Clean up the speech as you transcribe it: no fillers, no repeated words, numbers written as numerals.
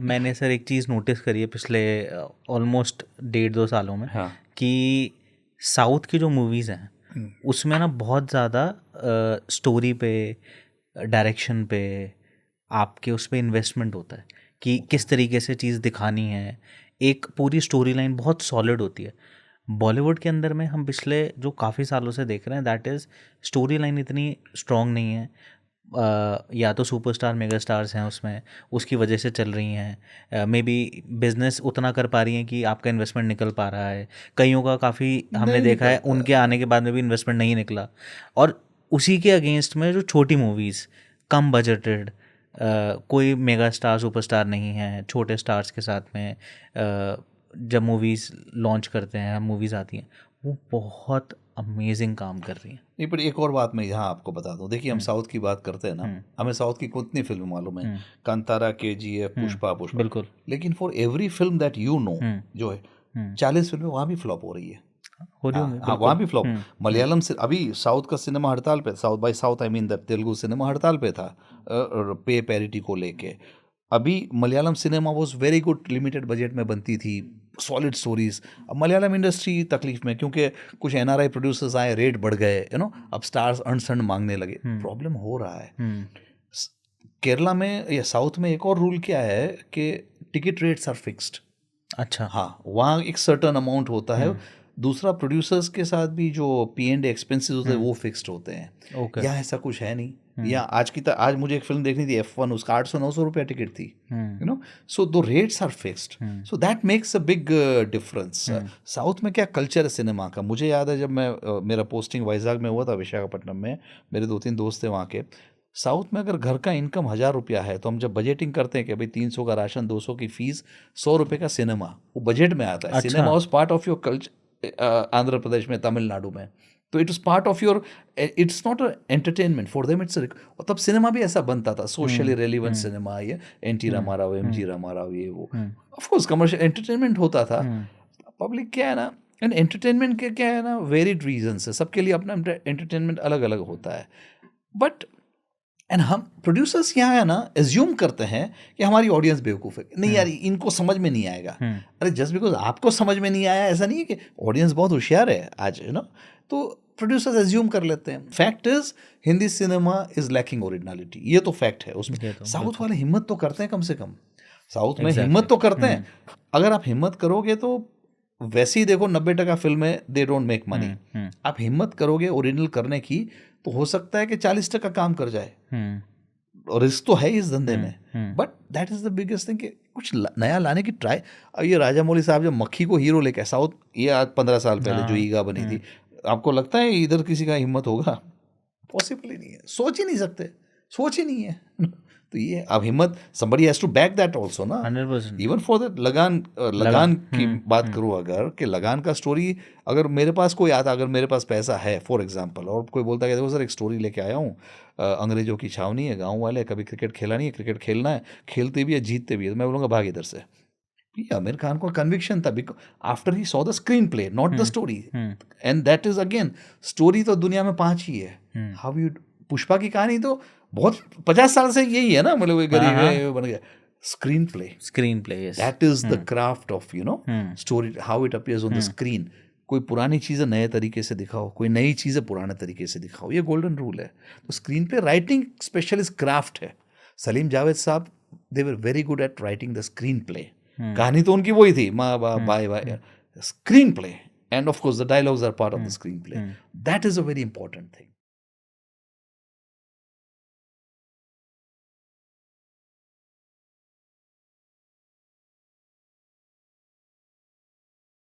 मैंने सर एक चीज़ नोटिस करी है पिछले ऑलमोस्ट 1.5-2 सालों में हाँ। कि साउथ की जो मूवीज़ हैं उसमें ना बहुत ज़्यादा स्टोरी पे, डायरेक्शन पे, आपके उस पे इन्वेस्टमेंट होता है कि किस तरीके से चीज़ दिखानी है। एक पूरी स्टोरी लाइन बहुत सॉलिड होती है। बॉलीवुड के अंदर में हम पिछले जो काफ़ी सालों से देख रहे हैं दैट इज़ स्टोरी लाइन इतनी स्ट्रॉन्ग नहीं है। या तो सुपरस्टार मेगा स्टार्स हैं उसमें, उसकी वजह से चल रही हैं, मे बी बिजनेस उतना कर पा रही हैं कि आपका इन्वेस्टमेंट निकल पा रहा है। कईयों का काफ़ी हमने नहीं देखा है निकलता। उनके आने के बाद में भी इन्वेस्टमेंट नहीं निकला। और उसी के अगेंस्ट में जो छोटी मूवीज़, कम बजटेड, कोई मेगा स्टार सुपरस्टार नहीं है, छोटे स्टार्स के साथ में जब मूवीज़ लॉन्च करते हैं, मूवीज़ आती हैं, वो बहुत अमेजिंग काम कर रही हैं। नहीं, पर एक और बात मैं यहाँ आपको बता दूँ। देखिए, हम साउथ की बात करते हैं ना, हमें साउथ की कितनी फिल्म मालूम है, कांतारा, KGF, पुष्पा पुष्पा, बिल्कुल। लेकिन for every film that you know जो है 40 फिल्में वहाँ भी फ्लॉप हो रही है। हो रही हाँ होंगी हाँ, वहाँ बिल्कुल। भी फ्लॉप। मलयालम से अभी साउथ का सिनेमा हड़ताल पे, south by south I mean that Telugu cinema हड़ताल पे था पे पैरिटी को लेके। अभी Malayalam cinema was very good, limited budget में बनती थी, सॉलिड स्टोरीज। अब मलयालम इंडस्ट्री तकलीफ में, क्योंकि कुछ NRI प्रोड्यूसर्स आए, रेट बढ़ गए, अब स्टार्स अनसंड मांगने लगे, प्रॉब्लम हो रहा है। स- केरला में या साउथ में एक और रूल क्या है कि टिकट रेट्स आर फिक्स्ड। अच्छा। हाँ, वहाँ एक सर्टन अमाउंट होता है। दूसरा, प्रोड्यूसर्स के साथ भी जो P&A एक्सपेंसेस होते हैं वो फिक्स्ड होते हैं। ओके। यहाँ ऐसा कुछ है नहीं। या आज मुझे एक फिल्म देखनी थी F1, उसका 800-900 रुपया टिकट थी। सो दो rates are fixed, so that makes a big difference. South में क्या कल्चर है सिनेमा का, मुझे याद है जब मैं मेरा पोस्टिंग वाइजाग में हुआ था, विशाखापट्टनम में, मेरे 2-3 दोस्त थे वहाँ के। साउथ में अगर घर का इनकम 1,000 रुपया है तो हम जब बजटिंग करते हैं कि भाई 300 का राशन, 200 की फीस, 100 रुपये का सिनेमा, वो बजट में आता है। अच्छा। Cinema was part of your culture Andhra Pradesh में, तमिलनाडु में, तो it is part of your, it's not a entertainment for them, it's. और तब सिनेमा भी ऐसा बनता था, सोशली रेलिवेंट सिनेमा, ये NT रामाराव, MG रामाराव, ये वो। ऑफकोर्स कमर्शियल एंटरटेनमेंट होता था। पब्लिक क्या है ना, एंड एंटरटेनमेंट के क्या है ना, वेरिड रीजंस है, सबके लिए अपना एंटरटेनमेंट अलग अलग होता है। बट एंड हम प्रोड्यूसर्स यहाँ है ना, एज्यूम करते हैं कि हमारी ऑडियंस बेवकूफ़ है, नहीं यार इनको समझ में नहीं आएगा। अरे जस्ट बिकॉज आपको समझ में नहीं आया ऐसा नहीं है कि ऑडियंस बहुत होशियार है आज, तो प्रोड्यूसर्स एज्यूम कर लेते हैं। Fact is Hindi cinema is lacking originality, ये तो फैक्ट है। उसमें ये तो साउथ वाले हिम्मत तो करते हैं, कम से कम साउथ में Exactly. हिम्मत तो करते हैं। अगर आप हिम्मत करोगे तो वैसे ही देखो 90% फिल्में दे डोंट मेक मनी। आप हिम्मत करोगे ओरिजिनल करने की तो हो सकता है कि 40% काम कर जाए। और रिस्क तो है इस धंधे में, but that is the biggest thing कि कुछ नया लाने की ट्राई। अब ये राजा मौली साहब जब मक्खी को हीरो लेके साउथ, ये आज 15 साल पहले जो ईगा बनी थी, आपको लगता है इधर किसी का हिम्मत होगा? पॉसिबल ही नहीं है, सोच ही नहीं सकते, सोच ही नहीं है। तो ये अब हिम्मत, somebody has to back that also ना। 100%। इवन फॉर दैट लगान की बात करूँ अगर, कि लगान का स्टोरी, अगर मेरे पास कोई आता, अगर मेरे पास पैसा है फॉर एग्जांपल, और कोई बोलता है कि देखो सर एक स्टोरी लेके आया हूँ, अंग्रेजों की छावनी है, गाँव वाले, कभी क्रिकेट खेला नहीं है, क्रिकेट खेलना है, खेलते भी है जीतते भी है, तो मैं बोलूँगा भाग इधर से। ये आमिर खान को कन्विक्शन था, after he saw the screen play, not the story. And that is again, story तो दुनिया में 5 ही है। हाउ यू, पुष्पा की कहानी तो बहुत 50 साल से यही है ना, मतलब वो गरीब है, वो बन गया। Screen play, yes. That is the craft of story, how it appears on the screen. कोई पुरानी चीज़ें नए तरीके से दिखाओ, कोई नई चीज़ें पुराने तरीके से दिखाओ, ये गोल्डन रूल है। तो screenplay writing specialist craft है। सलीम जावेद साहब, they were very good at writing the screenplay. कहानी तो उनकी वही थी, माँ बाप भाई भाई, screenplay, and of course the dialogues are part of the screenplay. That is a very important thing.